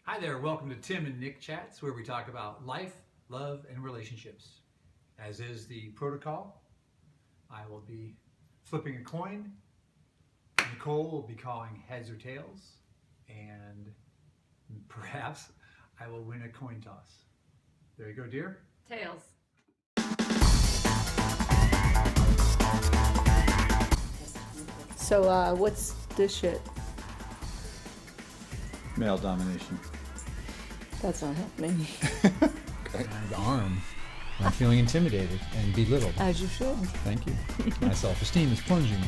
Hi there, welcome to Tim and Nick Chats, where we talk about life, love, and relationships. As is the protocol, I will be flipping a coin. Nicole will be calling heads or tails, and perhaps I will win a coin toss. There you go, dear. Tails. So, what's this shit? Male domination. That's not happening. And arm. I'm feeling intimidated and belittled. As you should. Thank you. My self-esteem is plunging.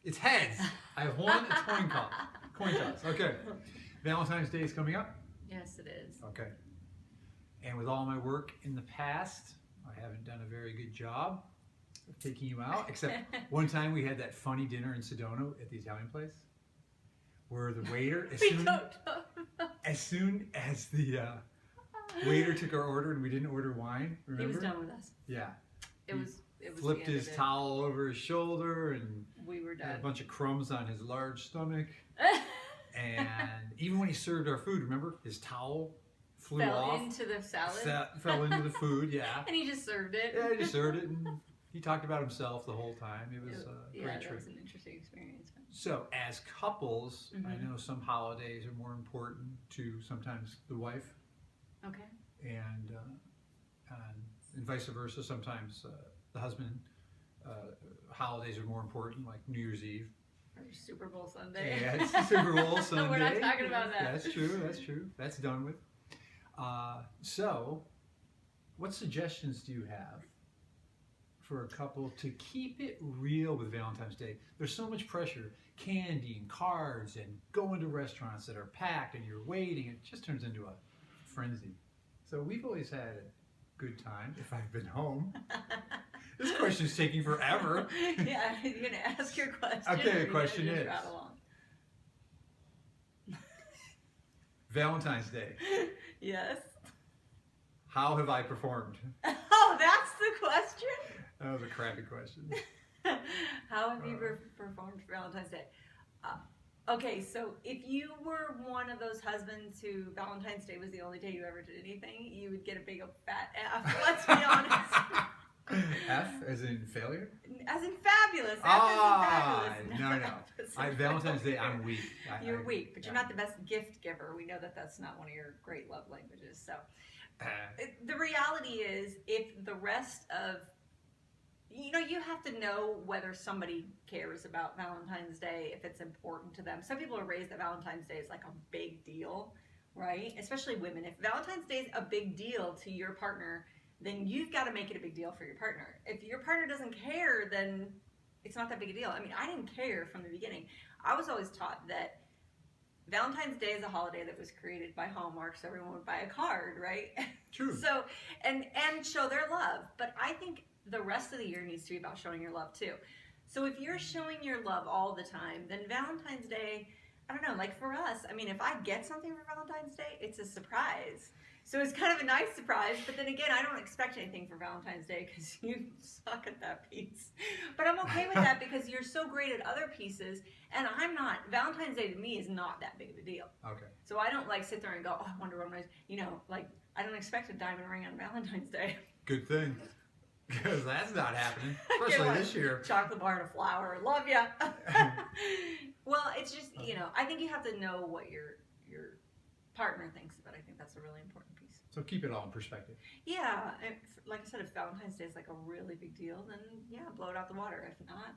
It's heads. I have won a coin toss. Okay. Valentine's Day is coming up. Yes, it is. Okay. And with all my work in the past, I haven't done a very good job of taking you out. Except one time we had that funny dinner in Sedona at the Italian place, where the waiter, as soon as the waiter took our order and we didn't order wine, remember? He was done with us. Yeah. It was Flipped the end his of it. towel over his shoulder and We were had a done. bunch of crumbs on his large stomach. And even when he served our food, remember, his towel flew Fell off. into the salad. Fell into the food, yeah. And he just served it. Yeah, he just served it, and he talked about himself the whole time. It was a yeah, great that trip. was an interesting experience. So, as couples, I Mhm. know some holidays are more important to sometimes the wife, Okay. and vice versa. Sometimes the husband. Holidays are more important, like New Year's Eve. Or Super Bowl Sunday. Yeah, it's the Super Bowl Sunday. We're not talking about that. That's true. That's true. That's done with. So, what suggestions do you have for a couple to keep it real with Valentine's Day? There's so much pressure, candy and cards and going to restaurants that are packed and you're waiting. It just turns into a frenzy. So we've always had a good time if I've been home. This question's taking forever. Yeah, you're going to ask your question. Okay, the or you're question gonna is- just rattle on? Valentine's Day. Yes. How have I performed? Oh, that's the question? That was a crappy question. How have you performed for Valentine's Day? Okay, so if you were one of those husbands who Valentine's Day was the only day you ever did anything, you would get a big old fat F. Let's be honest. F as in failure? As in fabulous. F Ah, as in no. fabulous. Valentine's Day, I'm weak. You're weak, but you're not the best gift giver. We know that that's not one of your great love languages. So the reality is, if the rest of you have to know whether somebody cares about Valentine's Day, if it's important to them. Some people are raised that Valentine's Day is like a big deal, right? Especially women. If Valentine's Day is a big deal to your partner, then you've got to make it a big deal for your partner. If your partner doesn't care, then it's not that big a deal. I mean, I didn't care from the beginning. I was always taught that Valentine's Day is a holiday that was created by Hallmark, so everyone would buy a card, right? True. So, and show their love. But I think the rest of the year needs to be about showing your love too. So if you're showing your love all the time, then Valentine's Day, I don't know, like for us, I mean, if I get something for Valentine's Day, it's a surprise. So it's kind of a nice surprise, but then again, I don't expect anything for Valentine's Day because you suck at that piece. But I'm okay with that because you're so great at other pieces, and I'm not. Valentine's Day to me is not that big of a deal. Okay. So I don't like sit there and go, oh, I wonder what like I don't expect a diamond ring on Valentine's Day. Good thing. Because that's not happening. Especially this year. Chocolate bar and a flower. Love ya. Well, it's just, I think you have to know what your partner thinks of it. I think that's a really important piece. So keep it all in perspective. Yeah. Like I said, if Valentine's Day is like a really big deal, then yeah, blow it out the water. If not.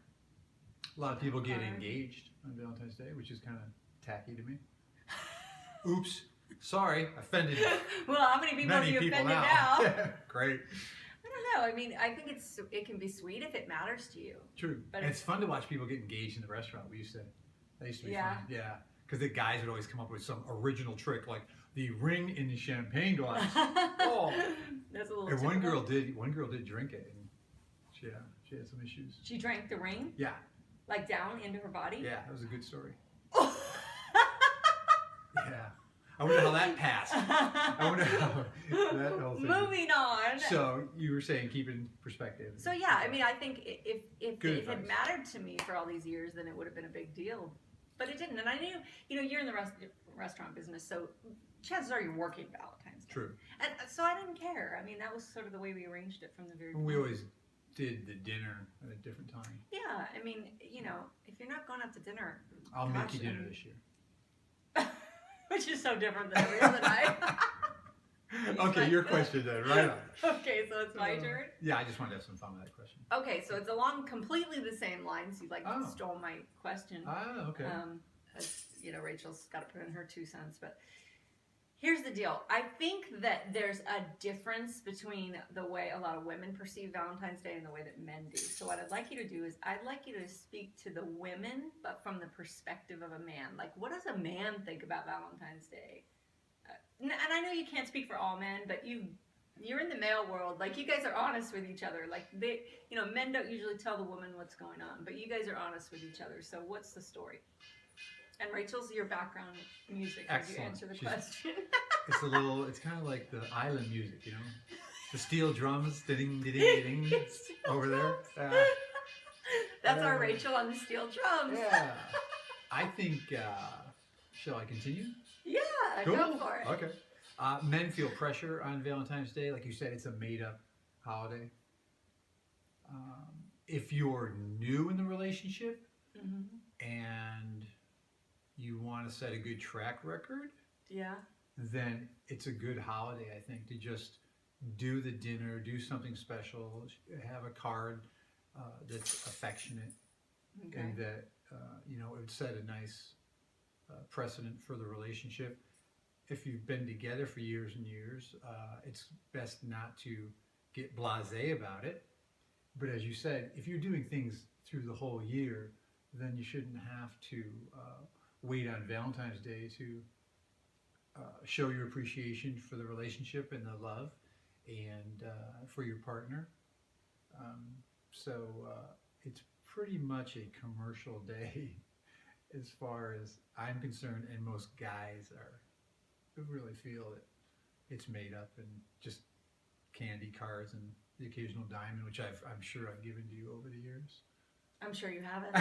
A lot of people get engaged on Valentine's Day, which is kind of tacky to me. Oops. Sorry. Offended Well, how many people have many you people offended now. now? Great. I don't know. I mean, I think it can be sweet if it matters to you. True. But And it's fun to watch people get engaged in the restaurant. That used to be Yeah. fun. Yeah. Because the guys would always come up with some original trick, like the ring in the champagne glass. Oh. That's a little. And one typical. girl did drink it, and she had some issues. She drank the ring, Yeah, like down into her body. yeah, that was a good story. Yeah, I wonder how that passed. I wonder how that whole thing. Moving on. So you were saying keep in perspective. So yeah, I mean, I think if Good it had advice. mattered to me for all these years, then it would have been a big deal. but it didn't. And I knew, you're in the restaurant business, so chances are you're working Valentine's Day. True. And so I didn't care. I mean, that was sort of the way we arranged it from the very beginning. We always did the dinner at a different time. Yeah, I mean, if you're not going out to dinner, I'll make you dinner this year. which is so different than every other night. Okay, your question then, right on. Okay, so it's my turn. Yeah, I just wanted to have some fun with that question. Okay, so it's along completely the same lines. You stole my question. Ah, okay. Rachel's got to put in her 2 cents, but here's the deal. I think that there's a difference between the way a lot of women perceive Valentine's Day and the way that men do. So what I'd like you to do is I'd like you to speak to the women, but from the perspective of a man. Like, what does a man think about Valentine's Day? And I know you can't speak for all men, but you're in the male world. Like, you guys are honest with each other. Like, men don't usually tell the woman what's going on, but you guys are honest with each other. So what's the story? And Rachel's your background music as you answer the question. It's kind of like the island music, the steel drums, ding, ding, ding, ding, over there. That's our Rachel on the steel drums. Yeah. I think, shall I continue? Yeah, cool. Go for it. Okay. Men feel pressure on Valentine's Day. Like you said, it's a made-up holiday. If you're new in the relationship and you want to set a good track record, then it's a good holiday, I think, to just do the dinner, do something special, have a card that's affectionate, and that it would set a nice precedent for the relationship. If you've been together for years and years, it's best not to get blasé about it. But as you said, if you're doing things through the whole year, then you shouldn't have to wait on Valentine's Day to show your appreciation for the relationship and the love and for your partner. So it's pretty much a commercial day as far as I'm concerned, and most guys really feel that it's made up and just candy, cards, and the occasional diamond, which I'm sure I've given to you over the years. I'm sure you haven't.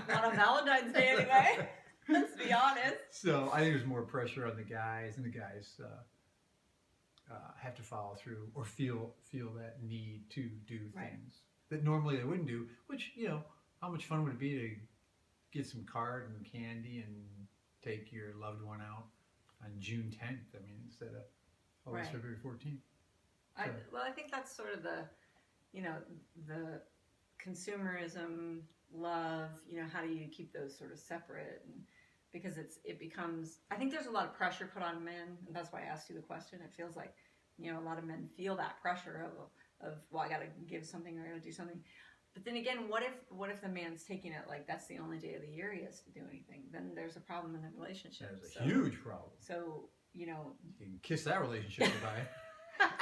Not on Valentine's Day anyway. Let's be honest. So I think there's more pressure on the guys, and the guys have to follow through or feel that need to do things that normally they wouldn't do. Which, how much fun would it be to get some card and candy and take your loved one out on June 10th? I mean, instead of always February 14th. So. I think that's sort of the consumerism, love. How do you keep those sort of separate? And because it becomes, I think there's a lot of pressure put on men, and that's why I asked you the question. It feels like a lot of men feel that pressure of well, I got to give something or I got to do something. But then again, what if the man's taking it like that's the only day of the year he has to do anything? Then there's a problem in the relationship. There's a huge problem. So you can kiss that relationship goodbye.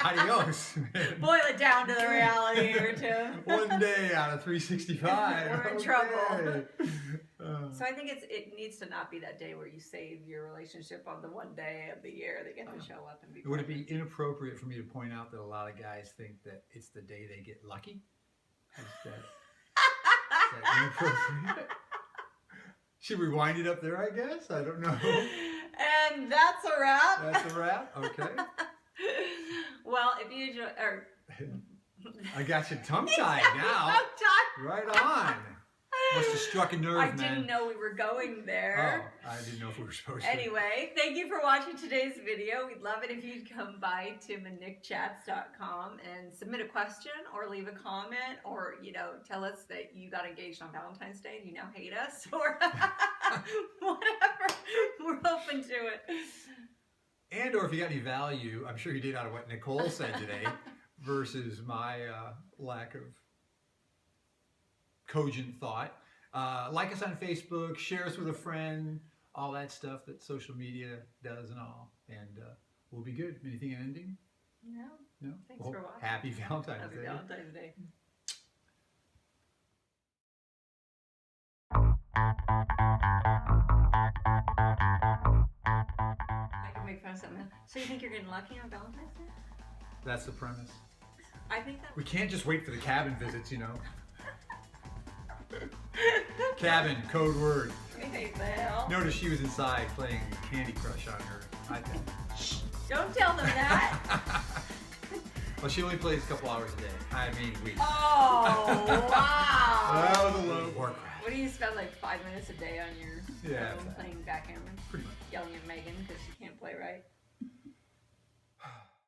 Adios. Boil it down to the reality here, Tim. One day out of 365. We're in trouble. So I think it needs to not be that day where you save your relationship on the one day of the year they get to show up and be. Would it be inappropriate for me to point out that a lot of guys think that it's the day they get lucky? Is that inappropriate? Should we wind it up there, I guess? I don't know. And that's a wrap. That's a wrap? Okay. Well, if you enjoy... I got you tongue-tied now. Right on. Must have struck a nerve, I didn't know we were going there. Oh, I didn't know if we were supposed to. Anyway, thank you for watching today's video. We'd love it if you'd come by timandnicchats.com and submit a question or leave a comment or, tell us that you got engaged on Valentine's Day and you now hate us or whatever. We're open to it. And or if you got any value, I'm sure you did out of what Nicole said today versus my lack of cogent thought. Like us on Facebook, share us with a friend, all that stuff that social media does and all. And we'll be good. Anything ending? No. Thanks for watching. Happy Valentine's Day. Happy Valentine's Day. I can make fun of something else. So you think you're getting lucky on Valentine's Day? That's the premise. I think that... We can't just wait for the cabin visits, Cabin, code word. Hey, the hell? Notice she was inside playing Candy Crush on her iPad. Don't tell them that. Well, she only plays a couple hours a day. I mean, weeks. Oh, wow. That was a low Warcraft. What do you spend like 5 minutes a day on your Yeah, phone playing backgammon? Pretty much. Yelling at Megan because she can't play right?